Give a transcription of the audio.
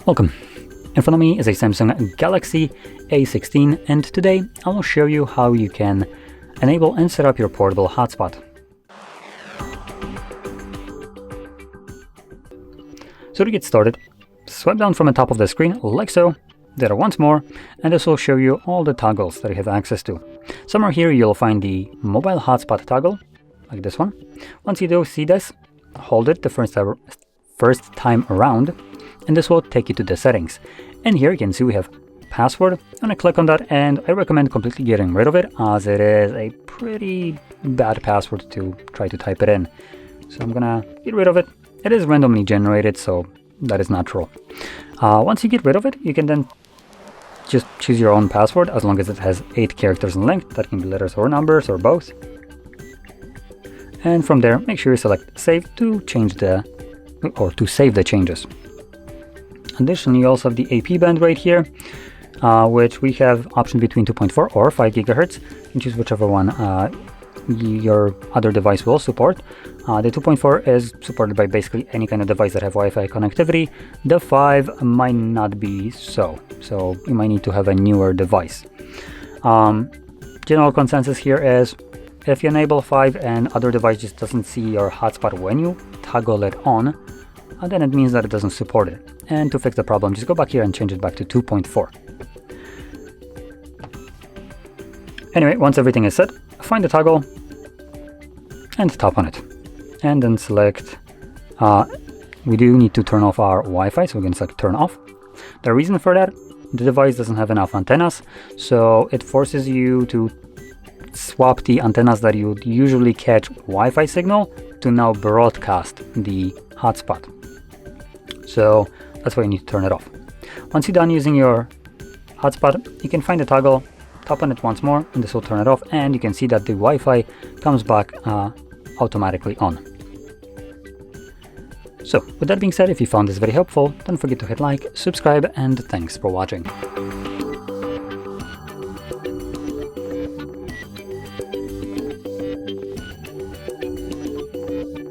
Welcome. In front of me is a Samsung Galaxy A16, and today I will show you how you can enable and set up your portable hotspot. So to get started, swipe down from the top of the screen like so, there once more, and this will show you all the toggles that you have access to. Somewhere here you'll find the mobile hotspot toggle, like this one. Once you do see this, hold it the first time around, and this will take you to the settings. And here you can see we have password. I'm gonna click on that, and I recommend completely getting rid of it, as it is a pretty bad password to try to type it in. So I'm gonna get rid of it. It is randomly generated, so that is natural. Once you get rid of it, you can then just choose your own password, as long as it has 8 characters in length. That can be letters or numbers or both. And from there, make sure you select save to change to save the changes. Additionally, you also have the AP band right here, which we have option between 2.4 or 5 gigahertz. You can choose whichever one your other device will support. The 2.4 is supported by basically any kind of device that have Wi-Fi connectivity. The 5 might not be so you might need to have a newer device. General consensus here is, if you enable 5 and other device just doesn't see your hotspot when you toggle it on, then it means that it doesn't support it. And to fix the problem, just go back here and change it back to 2.4. Anyway, once everything is set, find the toggle and tap on it. And then select, we do need to turn off our Wi-Fi, so we can select turn off. The reason for that, the device doesn't have enough antennas, so it forces you to swap the antennas that you would usually catch Wi-Fi signal to now broadcast the hotspot. So that's why you need to turn it off. Once you're done using your hotspot, you can find the toggle, tap on it once more, and this will turn it off, and you can see that the Wi-Fi comes back automatically on. So with that being said, if you found this very helpful, don't forget to hit like, subscribe, and thanks for watching.